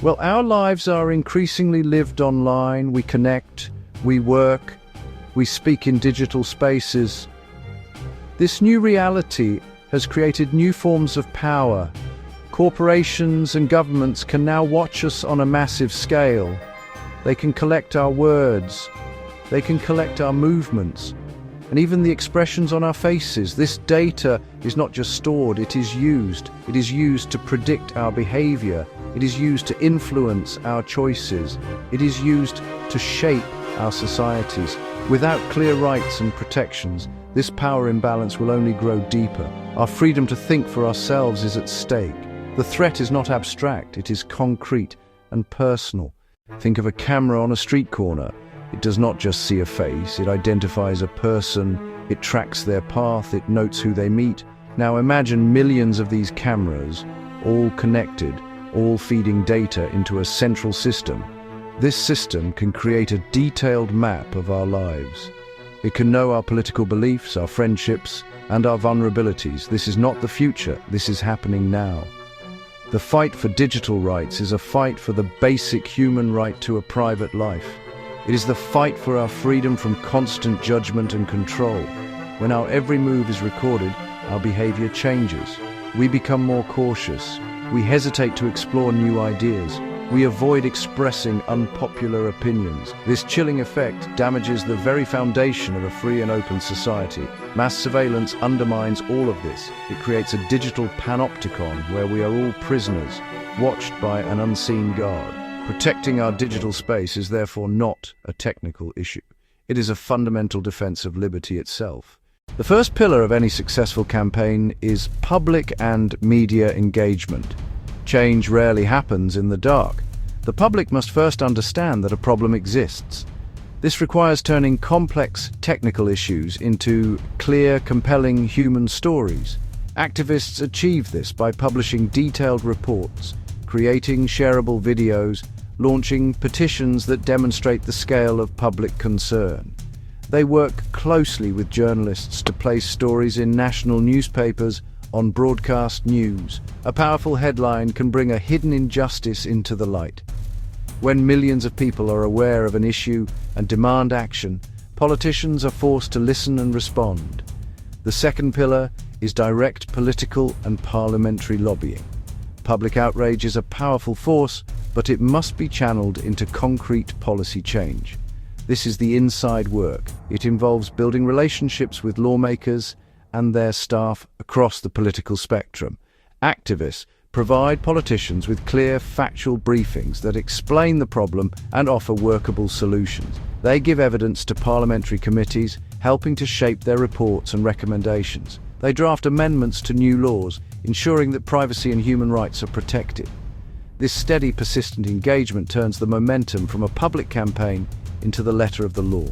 Well, our lives are increasingly lived online. We connect, we work, we speak in digital spaces. This new reality has created new forms of power. Corporations and governments can now watch us on a massive scale. They can collect our words, they can collect our movements, and even the expressions on our faces. This data is not just stored, it is used. It is used to predict our behavior. It is used to influence our choices. It is used to shape our societies. Without clear rights and protections, this power imbalance will only grow deeper. Our freedom to think for ourselves is at stake. The threat is not abstract, it is concrete and personal. Think of a camera on a street corner. It does not just see a face, it identifies a person, it tracks their path, it notes who they meet. Now imagine millions of these cameras, all connected, all feeding data into a central system. This system can create a detailed map of our lives. It can know our political beliefs, our friendships, and our vulnerabilities. This is not the future, this is happening now. The fight for digital rights is a fight for the basic human right to a private life. It is the fight for our freedom from constant judgment and control. When our every move is recorded, our behavior changes. We become more cautious. We hesitate to explore new ideas. We avoid expressing unpopular opinions. This chilling effect damages the very foundation of a free and open society. Mass surveillance undermines all of this. It creates a digital panopticon where we are all prisoners, watched by an unseen guard. Protecting our digital space is therefore not a technical issue. It is a fundamental defense of liberty itself. The first pillar of any successful campaign is public and media engagement. Change rarely happens in the dark. The public must first understand that a problem exists. This requires turning complex technical issues into clear, compelling human stories. Activists achieve this by publishing detailed reports, creating shareable videos, launching petitions that demonstrate the scale of public concern. They work closely with journalists to place stories in national newspapers, on broadcast news. A powerful headline can bring a hidden injustice into the light. When millions of people are aware of an issue and demand action, politicians are forced to listen and respond. The second pillar is direct political and parliamentary lobbying. Public outrage is a powerful force, but it must be channeled into concrete policy change. This is the inside work. It involves building relationships with lawmakers and their staff across the political spectrum. Activists provide politicians with clear, factual briefings that explain the problem and offer workable solutions. They give evidence to parliamentary committees, helping to shape their reports and recommendations. They draft amendments to new laws, ensuring that privacy and human rights are protected. This steady, persistent engagement turns the momentum from a public campaign into the letter of the law.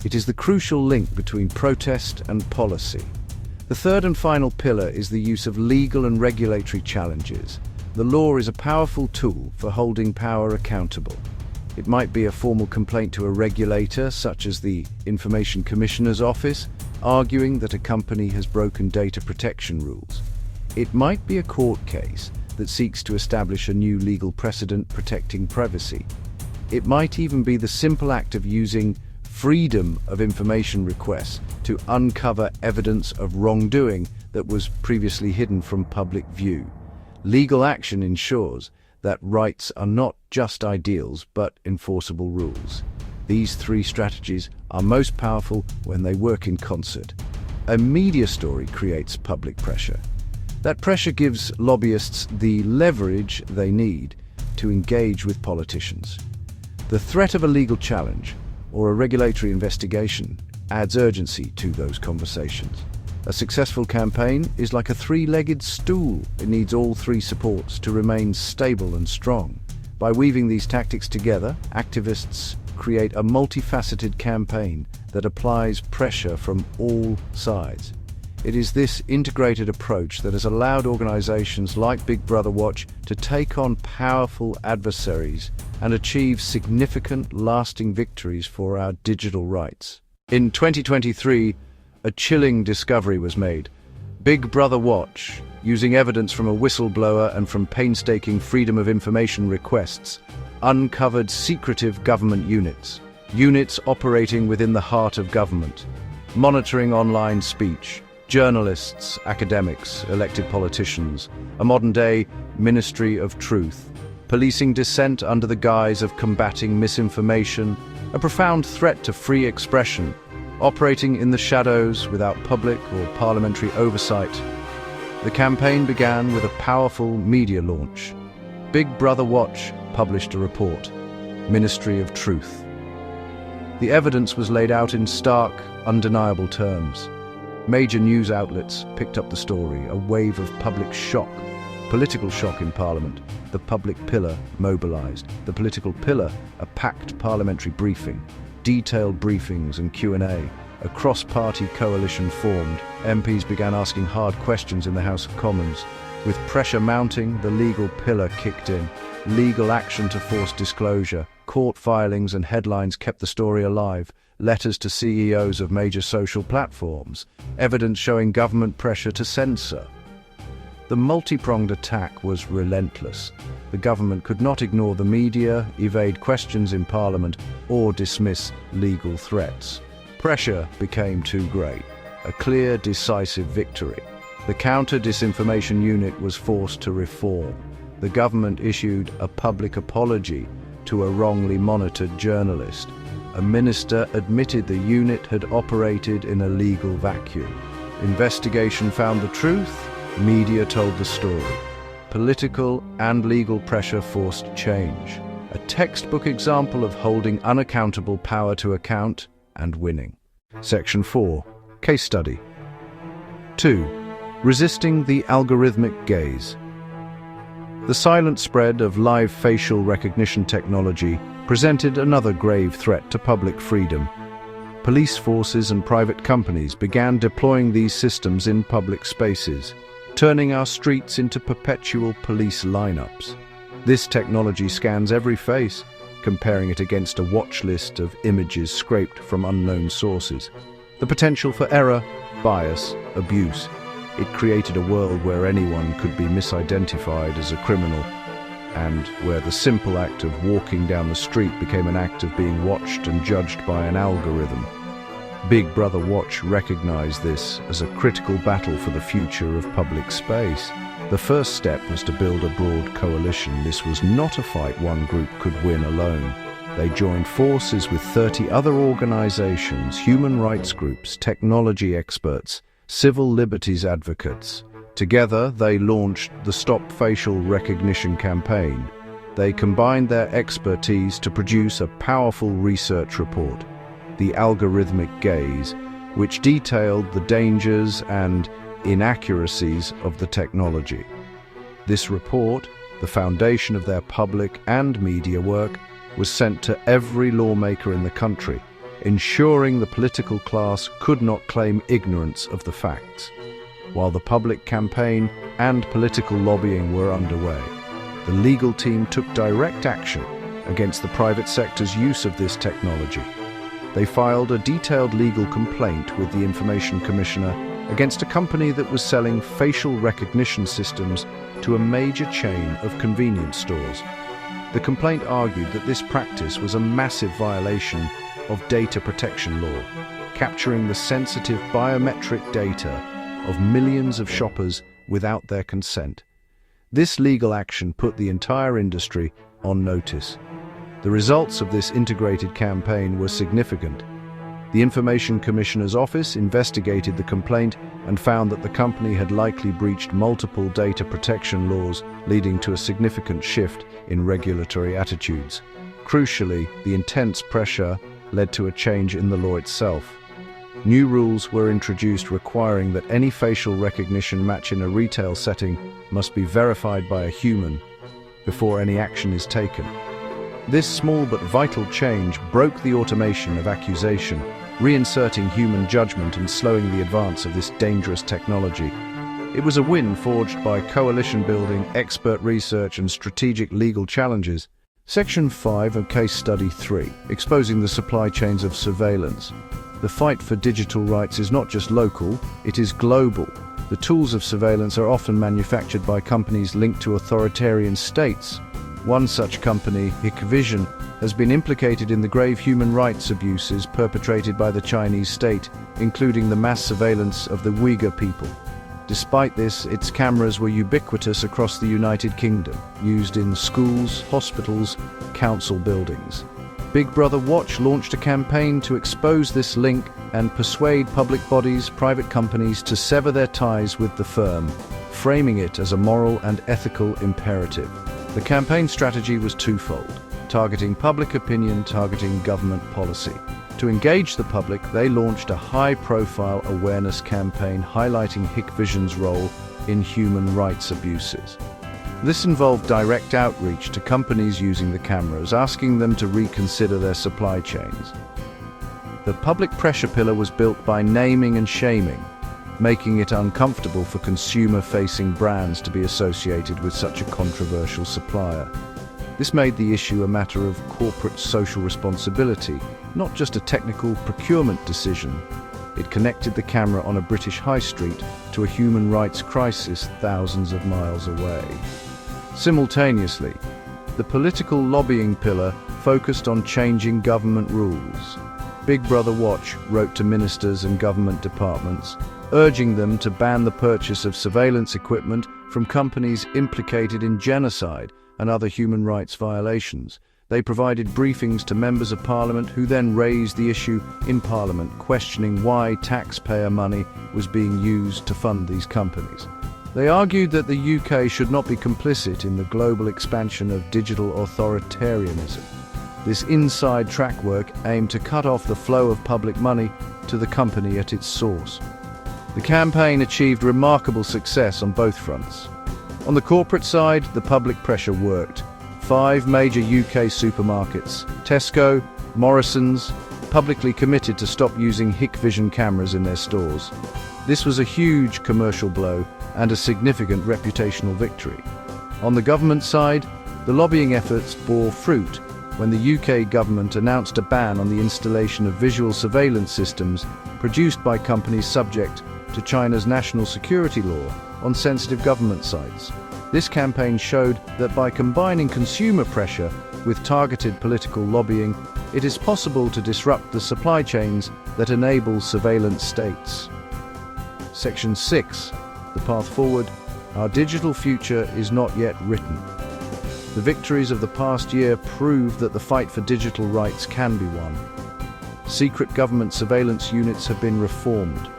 It is the crucial link between protest and policy. The third and final pillar is the use of legal and regulatory challenges. The law is a powerful tool for holding power accountable. It might be a formal complaint to a regulator, such as the Information Commissioner's Office, arguing that a company has broken data protection rules. It might be a court case that seeks to establish a new legal precedent protecting privacy. It might even be the simple act of using freedom of information requests to uncover evidence of wrongdoing that was previously hidden from public view. Legal action ensures that rights are not just ideals but enforceable rules. These three strategies are most powerful when they work in concert. A media story creates public pressure. That pressure gives lobbyists the leverage they need to engage with politicians. The threat of a legal challenge or a regulatory investigation adds urgency to those conversations. A successful campaign is like a three-legged stool. It needs all three supports to remain stable and strong. By weaving these tactics together, activists create a multifaceted campaign that applies pressure from all sides. It is this integrated approach that has allowed organizations like Big Brother Watch to take on powerful adversaries and achieve significant, lasting victories for our digital rights. In 2023, a chilling discovery was made. Big Brother Watch, using evidence from a whistleblower and from painstaking Freedom of Information requests, uncovered secretive government units operating within the heart of government, monitoring online speech, journalists, academics, elected politicians, a modern-day Ministry of Truth, policing dissent under the guise of combating misinformation, a profound threat to free expression, operating in the shadows without public or parliamentary oversight. The campaign began with a powerful media launch. Big Brother Watch published a report, Ministry of Truth. The evidence was laid out in stark, undeniable terms. Major news outlets picked up the story, a wave of public shock, political shock in Parliament. The public pillar mobilised. The political pillar, a packed parliamentary briefing, detailed briefings and Q&A. A cross-party coalition formed. MPs began asking hard questions in the House of Commons. With pressure mounting, the legal pillar kicked in. Legal action to force disclosure. Court filings and headlines kept the story alive. Letters to CEOs of major social platforms. Evidence showing government pressure to censor. The multi-pronged attack was relentless. The government could not ignore the media, evade questions in Parliament, or dismiss legal threats. Pressure became too great. A clear, decisive victory. The Counter-Disinformation Unit was forced to reform. The government issued a public apology to a wrongly monitored journalist. A minister admitted the unit had operated in a legal vacuum. Investigation found the truth. Media told the story. Political and legal pressure forced change. A textbook example of holding unaccountable power to account and winning. Section 4. Case Study. 2. Resisting the algorithmic gaze. The silent spread of live facial recognition technology presented another grave threat to public freedom. Police forces and private companies began deploying these systems in public spaces, turning our streets into perpetual police lineups. This technology scans every face, comparing it against a watch list of images scraped from unknown sources. The potential for error, bias, abuse. It created a world where anyone could be misidentified as a criminal, and where the simple act of walking down the street became an act of being watched and judged by an algorithm. Big Brother Watch recognized this as a critical battle for the future of public space. The first step was to build a broad coalition. This was not a fight one group could win alone. They joined forces with 30 other organizations, human rights groups, technology experts, civil liberties advocates. Together, they launched the Stop Facial Recognition campaign. They combined their expertise to produce a powerful research report, The Algorithmic Gaze, which detailed the dangers and inaccuracies of the technology. This report, the foundation of their public and media work, was sent to every lawmaker in the country, ensuring the political class could not claim ignorance of the facts. While the public campaign and political lobbying were underway, the legal team took direct action against the private sector's use of this technology. They filed a detailed legal complaint with the Information Commissioner against a company that was selling facial recognition systems to a major chain of convenience stores. The complaint argued that this practice was a massive violation of data protection law, capturing the sensitive biometric data of millions of shoppers without their consent. This legal action put the entire industry on notice. The results of this integrated campaign were significant. The Information Commissioner's office investigated the complaint and found that the company had likely breached multiple data protection laws, leading to a significant shift in regulatory attitudes. Crucially, the intense pressure led to a change in the law itself. New rules were introduced requiring that any facial recognition match in a retail setting must be verified by a human before any action is taken. This small but vital change broke the automation of accusation, reinserting human judgment and slowing the advance of this dangerous technology. It was a win forged by coalition building, expert research, and strategic legal challenges. Section 5 of Case Study 3, exposing the supply chains of surveillance. The fight for digital rights is not just local, it is global. The tools of surveillance are often manufactured by companies linked to authoritarian states. One such company, Hikvision, has been implicated in the grave human rights abuses perpetrated by the Chinese state, including the mass surveillance of the Uyghur people. Despite this, its cameras were ubiquitous across the United Kingdom, used in schools, hospitals, council buildings. Big Brother Watch launched a campaign to expose this link and persuade public bodies, private companies to sever their ties with the firm, framing it as a moral and ethical imperative. The campaign strategy was twofold: targeting public opinion, targeting government policy. To engage the public, they launched a high-profile awareness campaign highlighting Hikvision's role in human rights abuses. This involved direct outreach to companies using the cameras, asking them to reconsider their supply chains. The public pressure pillar was built by naming and shaming, making it uncomfortable for consumer-facing brands to be associated with such a controversial supplier. This made the issue a matter of corporate social responsibility, not just a technical procurement decision. It connected the camera on a British high street to a human rights crisis thousands of miles away. Simultaneously, the political lobbying pillar focused on changing government rules. Big Brother Watch wrote to ministers and government departments, urging them to ban the purchase of surveillance equipment from companies implicated in genocide and other human rights violations. They provided briefings to members of Parliament who then raised the issue in Parliament, questioning why taxpayer money was being used to fund these companies. They argued that the UK should not be complicit in the global expansion of digital authoritarianism. This inside track work aimed to cut off the flow of public money to the company at its source. The campaign achieved remarkable success on both fronts. On the corporate side, the public pressure worked. 5 major UK supermarkets, Tesco, Morrisons, publicly committed to stop using Hikvision cameras in their stores. This was a huge commercial blow and a significant reputational victory. On the government side, the lobbying efforts bore fruit when the UK government announced a ban on the installation of visual surveillance systems produced by companies subject to China's national security law on sensitive government sites. This campaign showed that by combining consumer pressure with targeted political lobbying, it is possible to disrupt the supply chains that enable surveillance states. Section 6. The path forward. Our digital future is not yet written. The victories of the past year prove that the fight for digital rights can be won. Secret government surveillance units have been reformed.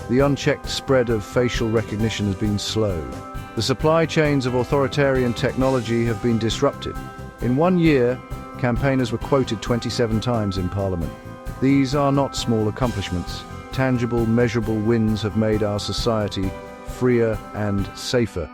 The unchecked spread of facial recognition has been slowed. The supply chains of authoritarian technology have been disrupted. In 1 year, campaigners were quoted 27 times in Parliament. These are not small accomplishments. Tangible, measurable wins have made our society freer and safer.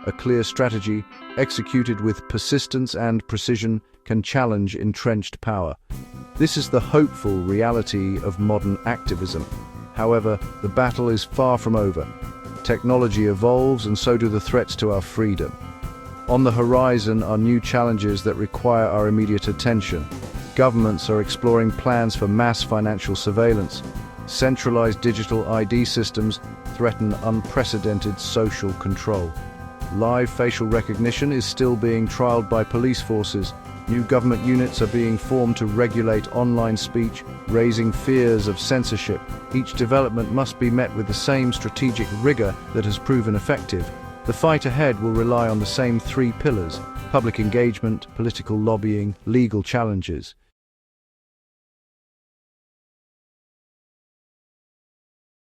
A clear strategy, executed with persistence and precision, can challenge entrenched power. This is the hopeful reality of modern activism. However, the battle is far from over. Technology evolves, and so do the threats to our freedom. On the horizon are new challenges that require our immediate attention. Governments are exploring plans for mass financial surveillance. Centralized digital ID systems threaten unprecedented social control. Live facial recognition is still being trialed by police forces. New government units are being formed to regulate online speech, raising fears of censorship. Each development must be met with the same strategic rigor that has proven effective. The fight ahead will rely on the same 3 pillars: public engagement, political lobbying, legal challenges.